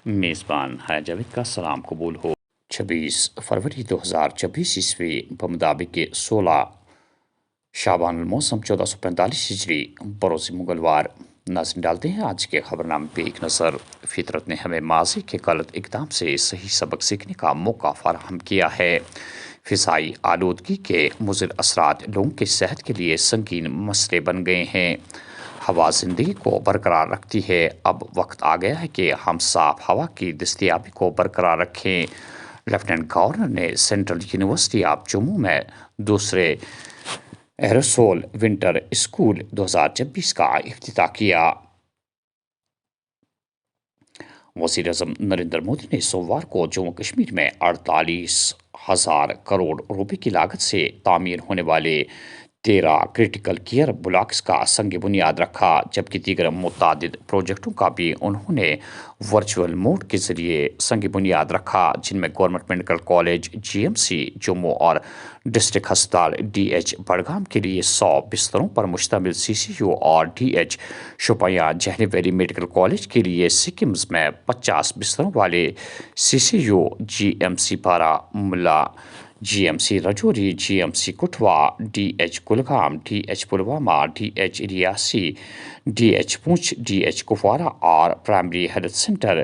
میزبان ہے جاوید کا سلام قبول ہو۔ 26 فروری 2026 بمطابق 16 شعبان الموسم 1445 ہجری بروز منگلوار۔ ناظرین ڈالتے ہیں آج کے خبرنامے پہ ایک نظر۔ فطرت نے ہمیں ماضی کے غلط اقدام سے صحیح سبق سیکھنے کا موقع فراہم کیا ہے۔ فضائی آلودگی کے مضر اثرات لوگوں کی صحت کے لیے سنگین مسئلے بن گئے ہیں۔ ہوا زندگی کو برقرار رکھتی ہے، اب وقت آ گیا ہے کہ ہم صاف ہوا کی دستیابی کو برقرار رکھیں۔ لیفٹیننٹ گورنر نے سینٹرل یونیورسٹی آف جموں میں دوسرے ایروسول ونٹر اسکول 2026 کا افتتاح کیا۔ وزیر اعظم نریندر مودی نے سوموار کو جموں کشمیر میں 48,000 کروڑ روپے کی لاگت سے تعمیر ہونے والے 13 کرٹیکل کیئر بلاکس کا سنگ بنیاد رکھا، جبکہ دیگر متعدد پروجیکٹوں کا بھی انہوں نے ورچوئل موڈ کے ذریعے سنگ بنیاد رکھا، جن میں government medical college G M C Jammu اور ڈسٹرکٹ ہسپتال ڈی ایچ بڑگام کے لیے 100 بستروں پر مشتمل سی سی یو اور D H Shopian Jhelum valley medical college کے لیے سکمز میں 50 بستروں والے سی C you G M C Baramulla, G M C Rajouri, G M C Kathua, D H Kulgam, D H Pulwama, D H Reasi, D H Poonch, D H Kupwara اور primary health centre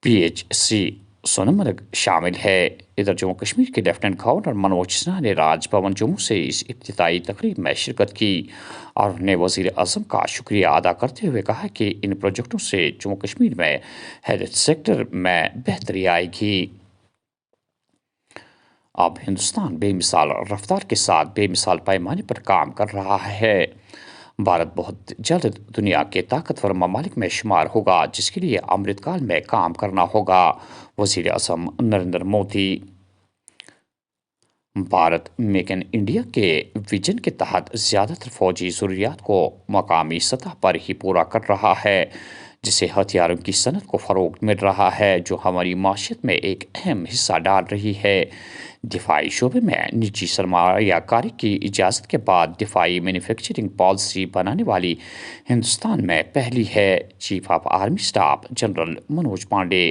P H C Sonamarg شامل ہے۔ ادھر جموں کشمیر کے lieutenant governor Manoj Sinha نے راج بھون جموں سے اس افتتاحی تقریب میں شرکت کی اور انہوں نے وزیر اعظم کا شکریہ ادا کرتے ہوئے کہا کہ ان پروجیکٹوں سے جموں کشمیر میں ہیلتھ سیکٹر میں بہتری آئے گی۔ اب ہندوستان بے مثال رفتار کے ساتھ بے مثال پیمانے پر کام کر رہا ہے۔ بھارت بہت جلد دنیا کے طاقتور ممالک میں شمار ہوگا، جس کے لیے امرت کال میں کام کرنا ہوگا: وزیر اعظم Narendra Modi. Bharat make in India کے وژن کے تحت زیادہ تر فوجی ضروریات کو مقامی سطح پر ہی پورا کر رہا ہے، جس سے ہتھیاروں کی صنعت کو فروغ مل رہا ہے، جو ہماری معیشت میں ایک اہم حصہ ڈال رہی ہے۔ دفاعی شعبے میں نجی سرمایہ کاری کی اجازت کے بعد دفاعی مینوفیکچرنگ پالیسی بنانے والی ہندوستان میں پہلی ہے: chief of army staff general Manoj Pandey.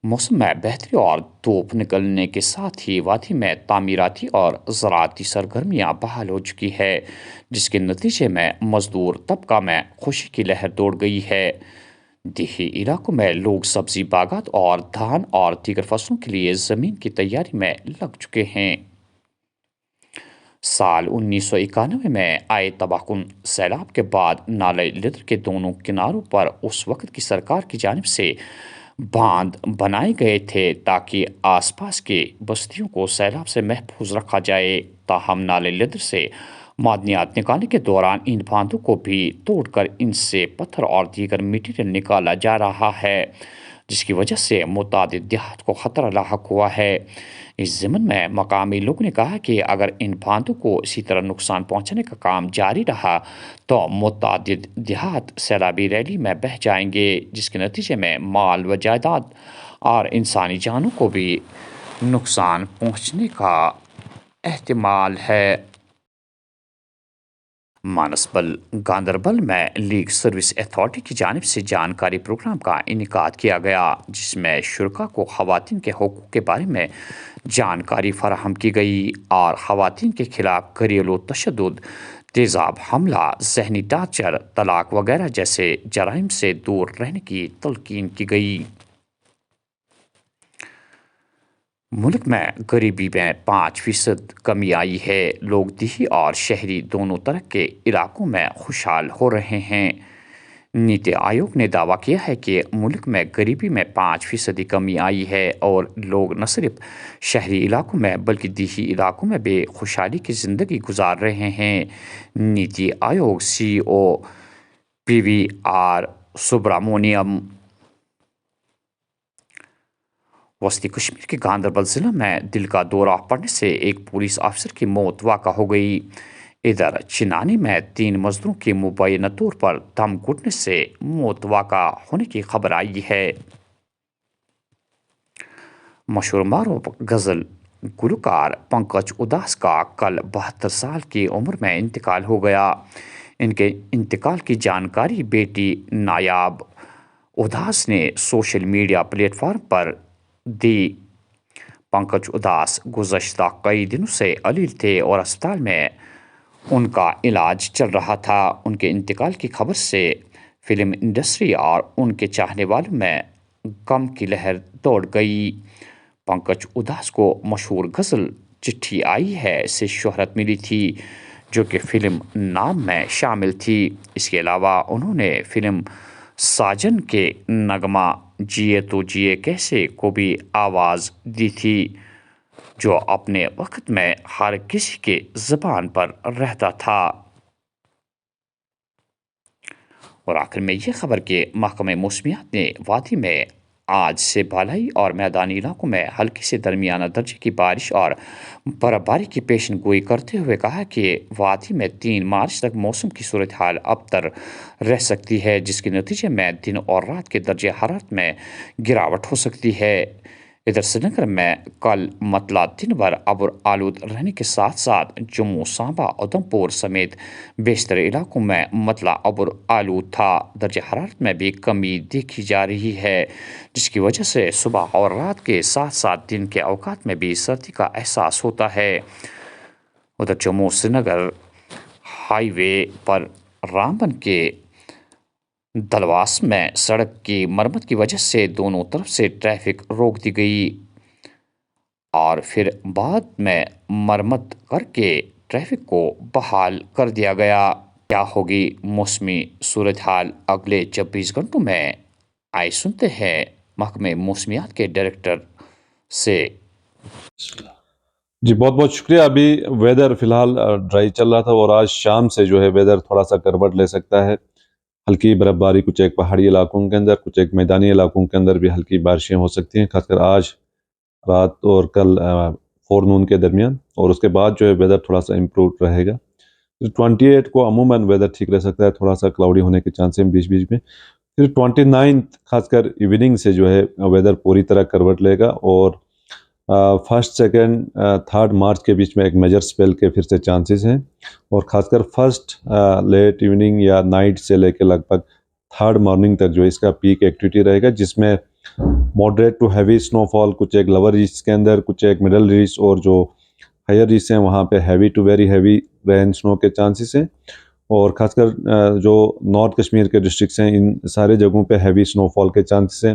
موسم میں بہتری اور دھوپ نکلنے کے ساتھ ہی وادی میں تعمیراتی اور زراعتی سرگرمیاں بحال ہو چکی ہے، جس کے نتیجے میں مزدور طبقہ میں خوشی کی لہر دوڑ گئی ہے۔ دیہی علاقوں میں لوگ سبزی باغات اور دھان اور دیگر فصلوں کے لیے زمین کی تیاری میں لگ چکے ہیں۔ سال 1991 میں آئے تباہ کن سیلاب کے بعد نالے لیدر کے دونوں کناروں پر اس وقت کی سرکار کی جانب سے باندھ بنائے گئے تھے تاکہ آس پاس کی بستیوں کو سیلاب سے محفوظ رکھا جائے۔ تاہم نالے لیدر سے معدنیات نکالنے کے دوران ان باندھوں کو بھی توڑ کر ان سے پتھر اور دیگر مٹیریل نکالا جا رہا ہے، جس کی وجہ سے متعدد دیہات کو خطرہ لاحق ہوا ہے۔ اس ضمن میں مقامی لوگوں نے کہا کہ اگر ان باندھوں کو اسی طرح نقصان پہنچانے کا کام جاری رہا تو متعدد دیہات سیلابی ریلی میں بہہ جائیں گے، جس کے نتیجے میں مال و جائیداد اور انسانی جانوں کو بھی نقصان پہنچنے کا احتمال ہے۔ مانسبل گاندربل میں لیگ سروس اتھارٹی کی جانب سے جانکاری پروگرام کا انعقاد کیا گیا، جس میں شرکاء کو خواتین کے حقوق کے بارے میں جانکاری فراہم کی گئی اور خواتین کے خلاف گھریلو تشدد، تیزاب حملہ، ذہنی ٹارچر، طلاق وغیرہ جیسے جرائم سے دور رہنے کی تلقین کی گئی۔ ملک میں غریبی میں 5% کمی آئی ہے، لوگ دیہی اور شہری دونوں طرح کے علاقوں میں خوشحال ہو رہے ہیں۔ نیتی آیوگ نے دعویٰ کیا ہے کہ ملک میں غریبی میں 5% کمی آئی ہے اور لوگ نہ صرف شہری علاقوں میں بلکہ دیہی علاقوں میں بھی خوشحالی کی زندگی گزار رہے ہیں۔ نیتی آیوگ سی او پی وی آر سبرامونیم وسطی کشمیر کے گاندربل ضلع میں دل کا دورہ پڑنے سے ایک پولیس افسر کی موت واقع ہو گئی۔ ادھر چنانی میں 3 مزدوروں کی مبینہ طور پر دم گھٹنے سے موت واقع ہونے کی خبر آئی ہے۔ مشہور معروف غزل گلوکار پنکج اداس کا کل 72 سال کی عمر میں انتقال ہو گیا۔ ان کے انتقال کی جانکاری بیٹی نایاب اداس نے سوشل میڈیا پلیٹ فارم پر دی۔ پنکج اداس گزشتہ کئی دنوں سے علیل تھے اور اسپتال میں ان کا علاج چل رہا تھا۔ ان کے انتقال کی خبر سے فلم انڈسٹری اور ان کے چاہنے والوں میں غم کی لہر دوڑ گئی۔ پنکج اداس کو مشہور غزل چٹھی آئی ہے سے شہرت ملی تھی، جو کہ فلم نام میں شامل تھی۔ اس کے علاوہ انہوں نے فلم ساجن کے نغمہ جیے تو جیے کیسے کو بھی آواز دی تھی، جو اپنے وقت میں ہر کسی کے زبان پر رہتا تھا۔ اور آخر میں یہ خبر کہ محکمہ موسمیات نے وادی میں آج سے بالائی اور میدانی علاقوں میں ہلکی سے درمیانہ درجے کی بارش اور برف باری کی پیشن گوئی کرتے ہوئے کہا کہ وادی میں 3 مارچ تک موسم کی صورتحال ابتر رہ سکتی ہے، جس کے نتیجے میں دن اور رات کے درجہ حرارت میں گراوٹ ہو سکتی ہے۔ ادھر سری نگر میں کل مطلع دن بھر ابر آلود رہنے کے ساتھ ساتھ جموں، سانبا، ادھم پور سمیت بیشتر علاقوں میں مطلع ابر آلود تھا۔ درجہ حرارت میں بھی کمی دیکھی جا رہی ہے، جس کی وجہ سے صبح اور رات کے ساتھ ساتھ دن کے اوقات میں بھی سردی کا احساس ہوتا ہے۔ ادھر جموں سری نگر ہائی وے پر رامبن کے دلواس میں سڑک کی مرمت کی وجہ سے دونوں طرف سے ٹریفک روک دی گئی اور پھر بعد میں مرمت کر کے ٹریفک کو بحال کر دیا گیا۔ کیا ہوگی موسمی صورتحال اگلے 24 گھنٹوں میں؟ آئے سنتے ہیں محکمہ موسمیات کے ڈائریکٹر سے۔ جی بہت بہت شکریہ۔ ابھی ویدر فی الحال ڈرائی چل رہا تھا اور آج شام سے جو ہے ویدر تھوڑا سا کروٹ لے سکتا ہے۔ ہلکی برف باری کچھ ایک پہاڑی علاقوں کے اندر، کچھ ایک میدانی علاقوں کے اندر بھی ہلکی بارشیں ہو سکتی ہیں، خاص کر آج رات اور کل فور نون کے درمیان، اور اس کے بعد جو ہے ویدر تھوڑا سا امپروو رہے گا۔ 28 کو عموماً ویدر ٹھیک رہ سکتا ہے، تھوڑا سا کلاؤڈی ہونے کے چانس ہیں بیچ بیچ میں۔ پھر 29 خاص کر ایوننگ سے جو ہے ویدر پوری طرح کروٹ لے گا، اور 1 2 3 مارچ کے بیچ میں ایک میجر سپیل کے پھر سے چانسز ہیں، اور خاص کر 1 لیٹ ایوننگ یا نائٹ سے لے کے لگ بھگ 3 مارننگ تک جو اس کا پیک ایکٹیویٹی رہے گا، جس میں ماڈریٹ ٹو ہیوی سنو فال کچھ ایک لور ریجز کے اندر، کچھ ایک مڈل ریجز اور جو ہائر ریجز ہیں وہاں پہ heavy to very heavy rain snow کے چانسز ہیں، اور خاص کر جو نارتھ کشمیر کے ڈسٹرکٹس ہیں ان سارے جگہوں پہ ہیوی سنو فال کے چانسز ہیں۔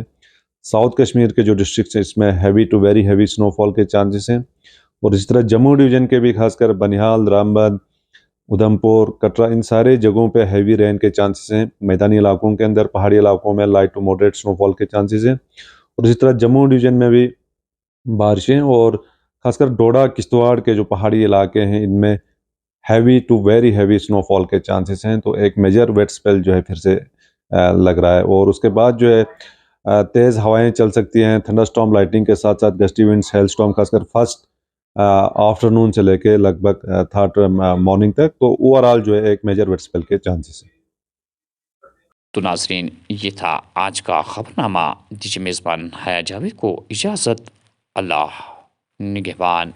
ساؤتھ کشمیر کے جو ڈسٹرکٹس ہیں اس میں ہیوی ٹو ویری ہیوی سنو فال کے چانسز ہیں، اور اسی طرح جموں ڈویژن کے بھی خاص کر بنیہال، رامبن، ادھم پور، کٹرا، ان سارے جگہوں پہ ہیوی رین کے چانسز ہیں۔ میدانی علاقوں کے اندر، پہاڑی علاقوں میں لائٹ ٹو ماڈریٹ سنو فال کے چانسز ہیں، اور اسی طرح جموں ڈویژن میں بھی بارشیں، اور خاص کر ڈوڈا کشتواڑ کے جو پہاڑی علاقے ہیں ان میں ہیوی ٹو ویری ہیوی سنو فال کے چانسز ہیں۔ تو ایک میجر ویٹ سپیل جو ہے پھر سے لگ رہا ہے، اور اس کے بعد جو ہے تیز ہوائیں چل سکتی ہیں، تھنڈر سٹارم، لائٹنگ کے ساتھ ساتھ گسٹی ونڈز، ہیل سٹارم، خاص کر 1 آفٹرنون سے لے کے لگ بھگ 3 مارننگ تک۔ تو اوور آل جو ہے ایک میجر ویٹ سپیل کے چانسز ہیں۔ تو ناظرین، یہ تھا آج کا خبرنامہ۔ دیجیے میزبان حیا جاوید کو اجازت۔ اللہ نگہبان۔